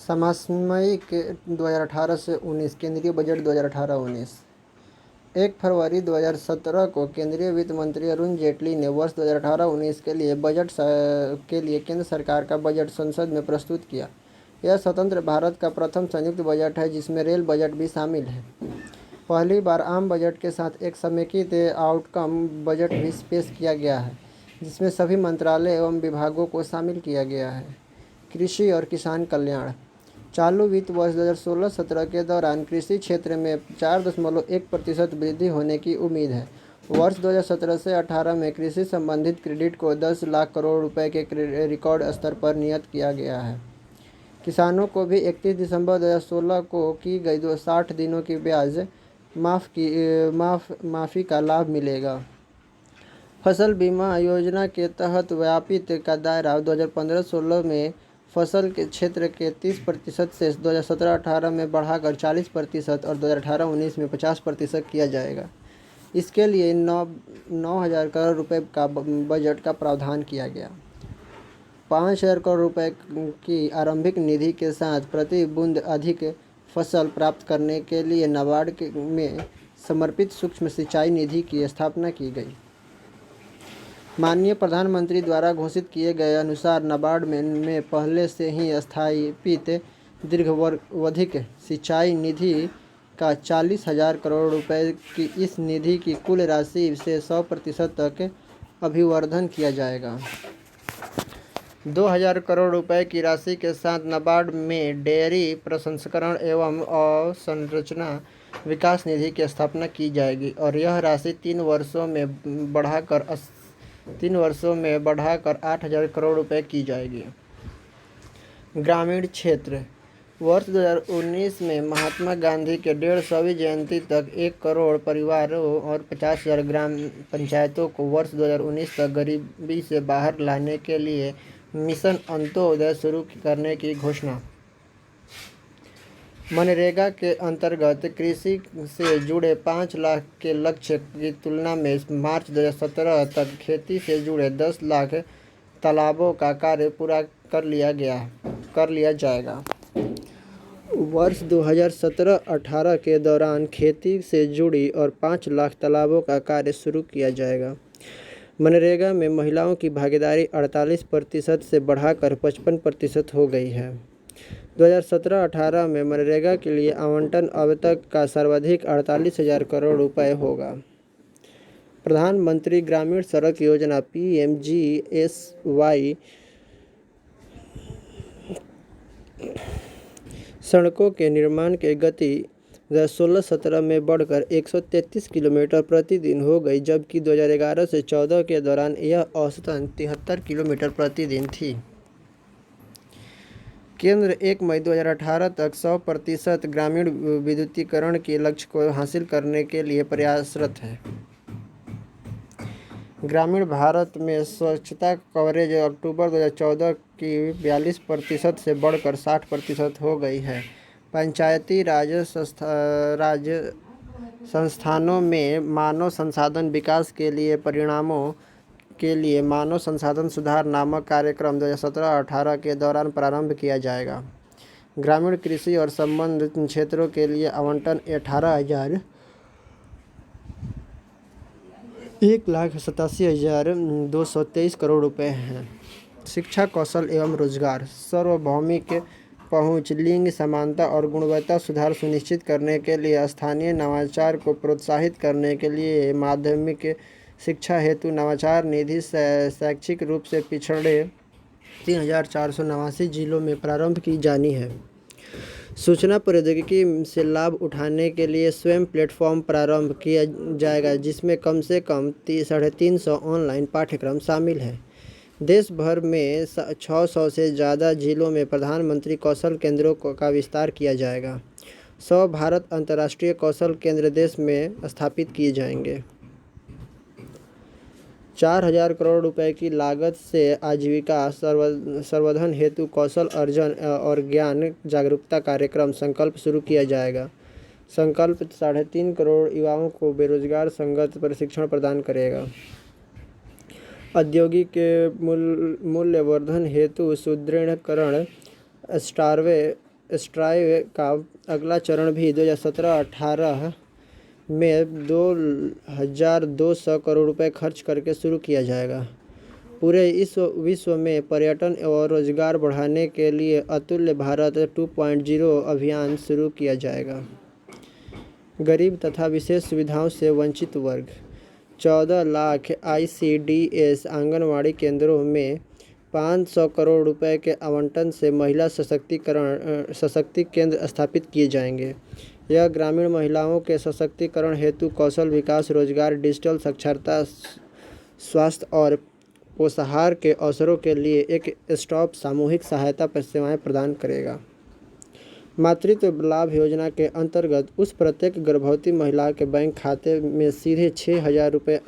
समसामयिक 2018 से 19 केंद्रीय बजट 2018-19। 1 फरवरी 2017 को केंद्रीय वित्त मंत्री अरुण जेटली ने वर्ष 2018-19 के लिए केंद्र सरकार का बजट संसद में प्रस्तुत किया। यह स्वतंत्र भारत का प्रथम संयुक्त बजट है जिसमें रेल बजट भी शामिल है। पहली बार आम बजट के साथ एक समेकित आउटकम बजट भी पेश किया गया है जिसमें सभी मंत्रालय एवं विभागों को शामिल किया गया है। कृषि और किसान कल्याण। चालू वित्त वर्ष 2016-17 के दौरान कृषि क्षेत्र में 4.1% वृद्धि होने की उम्मीद है। वर्ष 2017 से 18 में कृषि संबंधित क्रेडिट को 10 लाख करोड़ रुपए के रिकॉर्ड स्तर पर नियत किया गया है। किसानों को भी 31 दिसंबर 2016 को की गई 60 दिनों की ब्याज माफ़ी का लाभ मिलेगा। फसल बीमा योजना के तहत व्यापित का दायरा 2015-16 में फसल के क्षेत्र के 30% से 2017-18 में बढ़ाकर 40% और 2018-19 में 50% किया जाएगा। इसके लिए 9,000 करोड़ रुपए का बजट का प्रावधान किया गया। 5,000 करोड़ रुपए की आरंभिक निधि के साथ प्रति बूंद अधिक फसल प्राप्त करने के लिए नाबार्ड में समर्पित सूक्ष्म सिंचाई निधि की स्थापना की गई। माननीय प्रधानमंत्री द्वारा घोषित किए गए अनुसार नाबार्ड में पहले से ही स्थापित दीर्घावधिक सिंचाई निधि का 40,000 करोड़ रुपए की इस निधि की कुल राशि से 100% तक अभिवर्धन किया जाएगा। 2,000 करोड़ रुपए की राशि के साथ नाबार्ड में डेयरी प्रसंस्करण एवं अवसंरचना विकास निधि की स्थापना की जाएगी और यह राशि 3 वर्षों में बढ़ाकर 8,000 करोड़ रुपए की जाएगी। ग्रामीण क्षेत्र। वर्ष 2019 में महात्मा गांधी के 150वीं जयंती तक 1 करोड़ परिवारों और 50,000 ग्राम पंचायतों को वर्ष 2019 तक गरीबी से बाहर लाने के लिए मिशन अंत्योदय शुरू करने की घोषणा। मनरेगा के अंतर्गत कृषि से जुड़े 5 लाख के लक्ष्य की तुलना में मार्च 2017 तक खेती से जुड़े 10 लाख तालाबों का कार्य पूरा कर लिया जाएगा। वर्ष 2017-18 के दौरान खेती से जुड़ी और 5 लाख तालाबों का कार्य शुरू किया जाएगा। मनरेगा में महिलाओं की भागीदारी 48% से बढ़ाकर 55% हो गई है। 2017-18 में मनरेगा के लिए आवंटन अब तक का सर्वाधिक 48,000 करोड़ रुपए होगा। प्रधानमंत्री ग्रामीण सड़क योजना PMGSY सड़कों के निर्माण की गति 2016-17 में बढ़कर 133 किलोमीटर प्रतिदिन हो गई, जबकि 2011 से 14 के दौरान यह औसतन 73 किलोमीटर प्रतिदिन थी। केंद्र 1 मई 2018 तक 100% ग्रामीण विद्युतीकरण के लक्ष्य को हासिल करने के लिए प्रयासरत है। ग्रामीण भारत में स्वच्छता कवरेज अक्टूबर 2014 की 42% से बढ़कर 60% हो गई है। पंचायती राज संस्थानों में मानव संसाधन विकास के लिए मानव संसाधन सुधार नामक कार्यक्रम 2017-18 के दौरान प्रारंभ किया जाएगा। ग्रामीण कृषि और संबद्ध क्षेत्रों के लिए आवंटन 1,87,223 करोड़ रुपए हैं। शिक्षा, कौशल एवं रोजगार। सार्वभौमिक पहुंच, लिंग समानता और गुणवत्ता सुधार सुनिश्चित करने के लिए स्थानीय नवाचार को प्रोत्साहित करने के लिए माध्यमिक शिक्षा हेतु नवाचार निधि शैक्षिक रूप से पिछड़े 3,489 जिलों में प्रारंभ की जानी है। सूचना प्रौद्योगिकी से लाभ उठाने के लिए स्वयं प्लेटफॉर्म प्रारंभ किया जाएगा जिसमें कम से कम 350 ऑनलाइन पाठ्यक्रम शामिल हैं। देश भर में 600 से ज़्यादा जिलों में प्रधानमंत्री कौशल केंद्रों का विस्तार किया जाएगा। 100 भारत अंतर्राष्ट्रीय कौशल केंद्र देश में स्थापित किए जाएंगे। 4,000 करोड़ रुपए की लागत से आजीविका संवर्धन हेतु कौशल अर्जन और ज्ञान जागरूकता कार्यक्रम संकल्प शुरू किया जाएगा। संकल्प 3.5 करोड़ युवाओं को बेरोजगार संगत प्रशिक्षण प्रदान करेगा। औद्योगिक मूल्यवर्धन हेतु सुदृढ़ीकरण, स्टार्टअप स्ट्राइव का अगला चरण भी 2017-18 में 2200 करोड़ रुपए खर्च करके शुरू किया जाएगा। पूरे इस विश्व में पर्यटन और रोजगार बढ़ाने के लिए अतुल्य भारत 2.0 अभियान शुरू किया जाएगा। गरीब तथा विशेष सुविधाओं से वंचित वर्ग 14 लाख ICDS आंगनवाड़ी केंद्रों में 500 करोड़ रुपए के आवंटन से महिला सशक्ति केंद्र स्थापित किए जाएंगे। यह ग्रामीण महिलाओं के सशक्तिकरण हेतु कौशल विकास, रोजगार, डिजिटल साक्षरता, स्वास्थ्य और पोषाहार के अवसरों के लिए एक स्टॉप सामूहिक सहायता पर सेवाएं प्रदान करेगा। मातृत्व लाभ योजना के अंतर्गत उस प्रत्येक गर्भवती महिला के बैंक खाते में सीधे 6,000 रुपये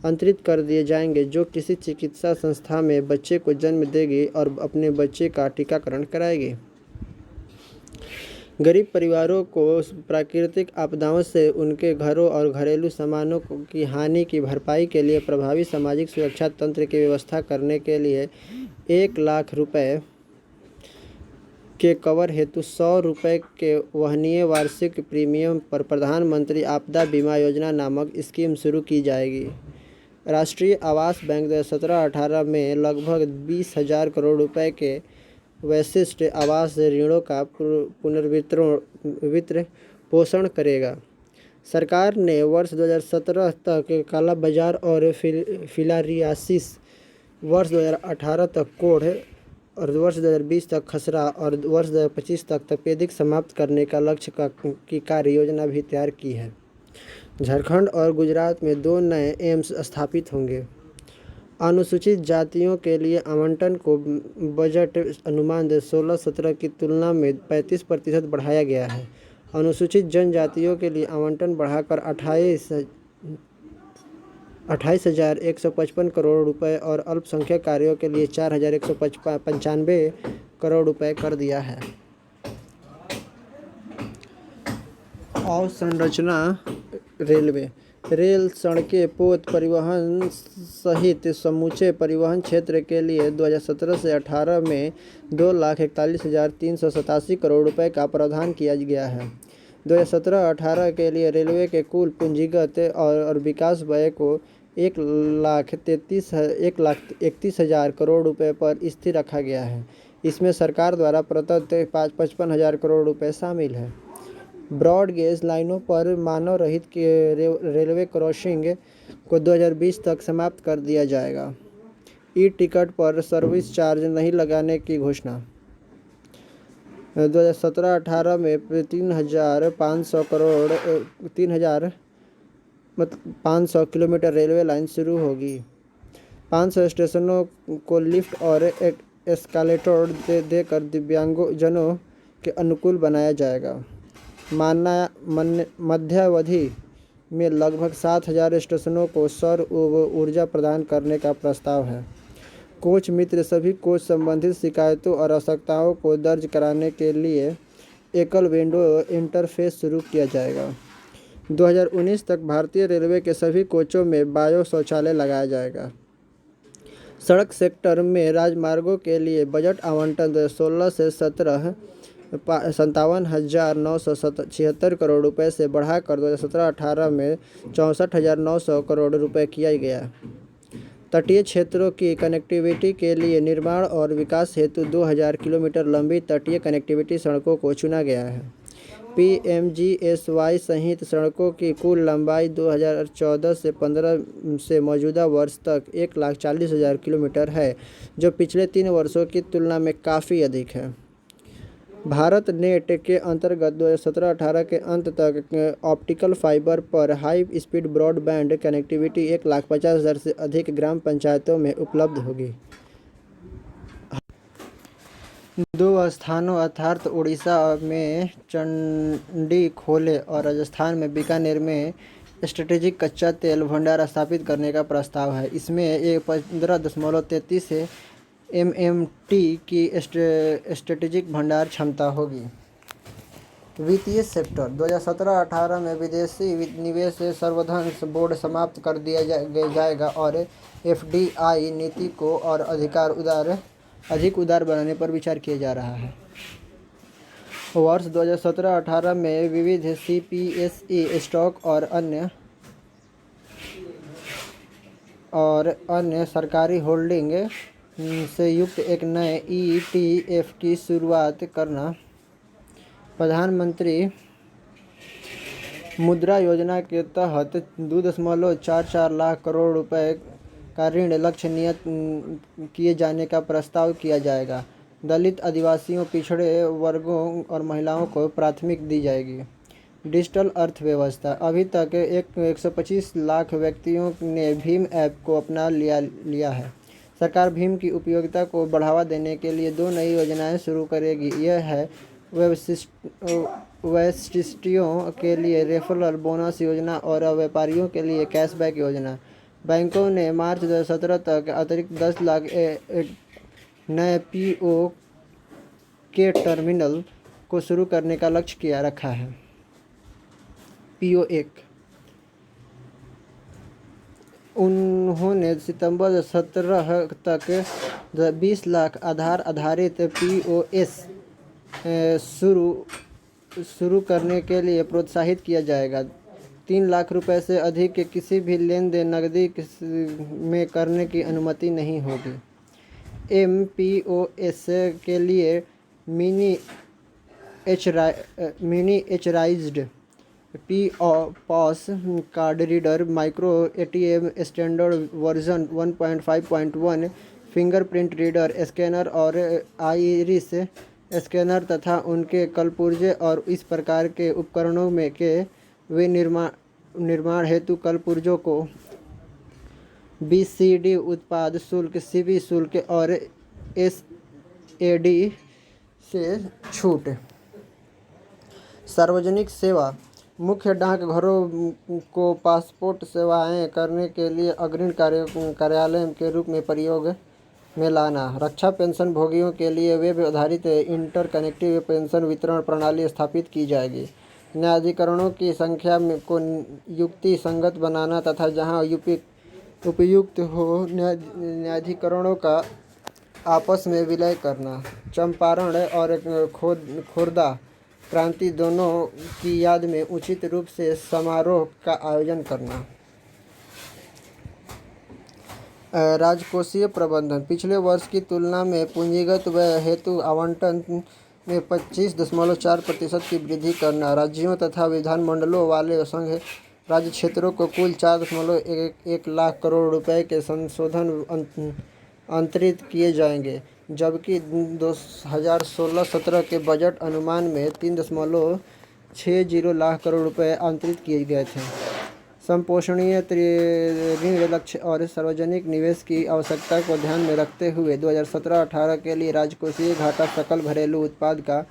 अंतरित कर दिए जाएंगे जो किसी चिकित्सा संस्था में बच्चे को जन्म देगी और अपने बच्चे का टीकाकरण कराएगी। गरीब परिवारों को प्राकृतिक आपदाओं से उनके घरों और घरेलू सामानों की हानि की भरपाई के लिए प्रभावी सामाजिक सुरक्षा तंत्र की व्यवस्था करने के लिए 1 लाख रुपए के कवर हेतु 100 रुपये के वहनीय वार्षिक प्रीमियम पर प्रधानमंत्री आपदा बीमा योजना नामक स्कीम शुरू की जाएगी। राष्ट्रीय आवास बैंक 2017-18 में लगभग 20,000 करोड़ रुपए के वैशिष्ट आवास ऋणों का पुनर्वितरण पोषण करेगा। सरकार ने वर्ष 2017 तक काला बाजार और फिलारियासिस, वर्ष 2018 तक कोढ़ और वर्ष 2020 तक खसरा और वर्ष 2025 तक तपेदिक समाप्त करने का लक्ष्य की कार्य योजना भी तैयार की है। झारखंड और गुजरात में 2 नए एम्स स्थापित होंगे। अनुसूचित जातियों के लिए आवंटन को बजट अनुमान 16-17 की तुलना में 35% बढ़ाया गया है। अनुसूचित जनजातियों के लिए आवंटन बढ़ाकर 28,155 करोड़ रुपए और अल्पसंख्यक कार्यों के लिए 4,195 करोड़ रुपए कर दिया है। अवसंरचना रेलवे, रेल, सड़कें, पोत परिवहन सहित समूचे परिवहन क्षेत्र के लिए 2017 से 18 में 2,41,387 करोड़ रुपए का प्रावधान किया गया है। 2017-18 के लिए रेलवे के कुल पूंजीगत और विकास व्यय को 1,31,000 करोड़ रुपए पर स्थिर रखा गया है। इसमें सरकार द्वारा प्रदत्त 55,000 करोड़ रुपए शामिल है। ब्रॉड गेज लाइनों पर मानव रहित रेलवे क्रॉसिंग को 2020 तक समाप्त कर दिया जाएगा। ई टिकट पर सर्विस चार्ज नहीं लगाने की घोषणा। 2017-18 में 3,500 किलोमीटर रेलवे लाइन शुरू होगी। 500 स्टेशनों को लिफ्ट और एस्कालेटर देकर दिव्यांगजनों के अनुकूल बनाया जाएगा। मध्यावधि में लगभग 7,000 स्टेशनों को सौर ऊर्जा प्रदान करने का प्रस्ताव है। कोच मित्र सभी कोच संबंधित शिकायतों और आवश्यकताओं को दर्ज कराने के लिए एकल विंडो इंटरफेस शुरू किया जाएगा। 2019 तक भारतीय रेलवे के सभी कोचों में बायो शौचालय लगाया जाएगा। सड़क सेक्टर में राजमार्गों के लिए बजट आवंटन 16 से 57,976 करोड़ रुपए से बढ़ाकर 2017-18 में 64,900 करोड़ रुपए किया गया। तटीय क्षेत्रों की कनेक्टिविटी के लिए निर्माण और विकास हेतु 2,000 किलोमीटर लंबी तटीय कनेक्टिविटी सड़कों को चुना गया है। PMGSY सहित सड़कों की कुल लंबाई 2014 से 15 से मौजूदा वर्ष तक 1,40,000 किलोमीटर है, जो पिछले 3 वर्षों की तुलना में काफ़ी अधिक है। भारत नेट के अंतर्गत 2017-18 के अंत तक ऑप्टिकल फाइबर पर हाई स्पीड ब्रॉडबैंड कनेक्टिविटी 1,50,000 से अधिक ग्राम पंचायतों में उपलब्ध होगी। 2 स्थानों अर्थात उड़ीसा में चंडीखोले और राजस्थान में बीकानेर में स्ट्रेटेजिक कच्चा तेल भंडार स्थापित करने का प्रस्ताव है। इसमें 15.33 MMT की स्ट्रेटेजिक भंडार क्षमता होगी। वित्तीय सेक्टर 2017-18 में विदेशी निवेश संवर्धन बोर्ड समाप्त कर दिया जाएगा और FDI नीति को और अधिक उदार बनाने पर विचार किया जा रहा है। वर्ष 2017-18 में विविध सीपीएसई स्टॉक और अन्य सरकारी होल्डिंग से युक्त एक नए ईटीएफ की शुरुआत करना, प्रधानमंत्री मुद्रा योजना के तहत 2.44 लाख करोड़ रुपए का ऋण लक्ष्य नियत किए जाने का प्रस्ताव किया जाएगा। दलित, आदिवासियों, पिछड़े वर्गों और महिलाओं को प्राथमिकता दी जाएगी। डिजिटल अर्थव्यवस्था। अभी तक 125 लाख व्यक्तियों ने भीम ऐप को अपना लिया है। सरकार भीम की उपयोगिता को बढ़ावा देने के लिए 2 नई योजनाएं शुरू करेगी। यह है व्यवसायियों के लिए रेफरल बोनस योजना और व्यापारियों के लिए कैशबैक योजना। बैंकों ने मार्च 2017 तक अतिरिक्त 10 लाख नए पीओ के टर्मिनल को शुरू करने का लक्ष्य रखा है। PO1 उन्होंने सितंबर 2017 तक 20 लाख आधार आधारित POS शुरू करने के लिए प्रोत्साहित किया जाएगा। 3 लाख रुपए से अधिक के किसी भी लेन देन नकदी में करने की अनुमति नहीं होगी। MPOS के लिए miniaturised POS card reader, micro ATM standard version 1.5.1, fingerprint reader, scanner और आइरिस स्कैनर तथा उनके कलपुर्जे और इस प्रकार के उपकरणों में के वे निर्माण हेतु कलपुर्जों को BCD उत्पाद शुल्क, CB शुल्क और SAD से छूट। सार्वजनिक सेवा। मुख्य डाकघरों को पासपोर्ट सेवाएं करने के लिए अग्रणी कार्यालय के रूप में प्रयोग में लाना। रक्षा पेंशन भोगियों के लिए वेब आधारित इंटरकनेक्टिव पेंशन वितरण प्रणाली स्थापित की जाएगी। न्यायाधिकरणों की संख्या को युक्ति संगत बनाना तथा जहां उपयुक्त हो न्यायाधिकरणों का आपस में विलय करना। चंपारण और खुर्दा क्रांति दोनों की याद में उचित रूप से समारोह का आयोजन करना। राजकोषीय प्रबंधन। पिछले वर्ष की तुलना में पूंजीगत व्यय हेतु आवंटन में 25.4% की वृद्धि करना। राज्यों तथा विधानमंडलों वाले संघ राज्य क्षेत्रों को कुल 4.1 लाख करोड़ रुपए के संशोधन अंतरित किए जाएंगे, जबकि 2016-17 के बजट अनुमान में 3.60 लाख करोड़ रुपए अंतरित किए गए थे। संपोषणीय ऋण लक्ष्य और सार्वजनिक निवेश की आवश्यकता को ध्यान में रखते हुए 2017-18 के लिए राजकोषीय घाटा सकल घरेलू उत्पाद का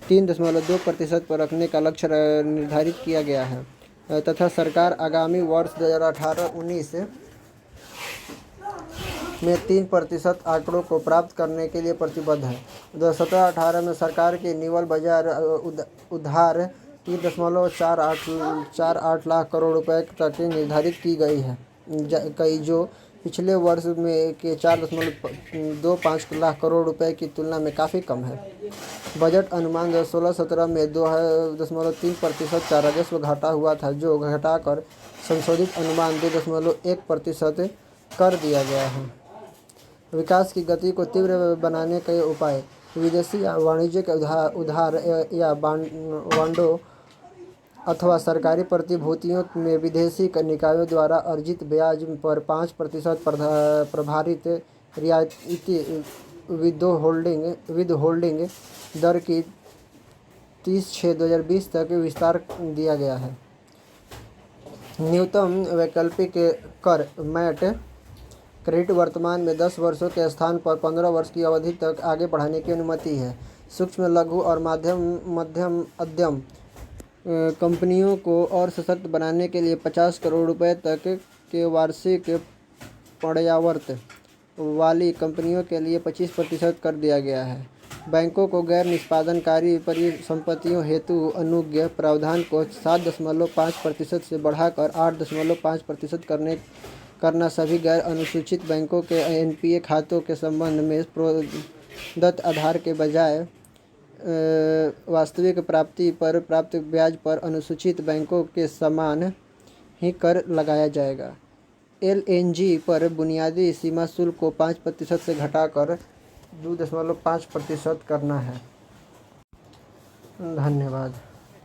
3.2% पर रखने का लक्ष्य निर्धारित किया गया है तथा सरकार आगामी वर्ष 2018-19 में 3% आंकड़ों को प्राप्त करने के लिए प्रतिबद्ध है। 2017-18 में सरकार की निवल बाजार उधार 3.48 लाख करोड़ रुपए तक निर्धारित की गई है, जो पिछले वर्ष में के 4.25 लाख करोड़ रुपए की तुलना में काफ़ी कम है। बजट अनुमान 2016-17 में 2.3% का राजस्व घाटा हुआ था, जो घटाकर संशोधित अनुमान 2.1% कर दिया गया है। विकास की गति को तीव्र बनाने के उपाय। विदेशी या वाणिज्यिक उधार या बांडों अथवा सरकारी प्रतिभूतियों में विदेशी निकायों द्वारा अर्जित ब्याज पर 5% प्रभारित रियायती विद होल्डिंग दर की 30/6/2020 तक विस्तार दिया गया है। न्यूनतम वैकल्पिक कर मैट क्रेडिट वर्तमान में 10 वर्षों के स्थान पर 15 वर्ष की अवधि तक आगे बढ़ाने की अनुमति है। सूक्ष्म, लघु और मध्यम उद्यम कंपनियों को और सशक्त बनाने के लिए 50 करोड़ रुपए तक के वार्षिक पड़ावर्त वाली कंपनियों के लिए 25% कर दिया गया है। बैंकों को गैर निष्पादनकारी परिसंपत्तियों हेतु अनुज्ञेय प्रावधान को 7.5% से बढ़ाकर 8.5% करना। सभी गैर अनुसूचित बैंकों के NPA खातों के संबंध में प्रदत्त आधार के बजाय वास्तविक प्राप्ति पर प्राप्त ब्याज पर अनुसूचित बैंकों के समान ही कर लगाया जाएगा। एलएनजी पर बुनियादी सीमा शुल्क को 5% से घटाकर 2.5% करना है। धन्यवाद।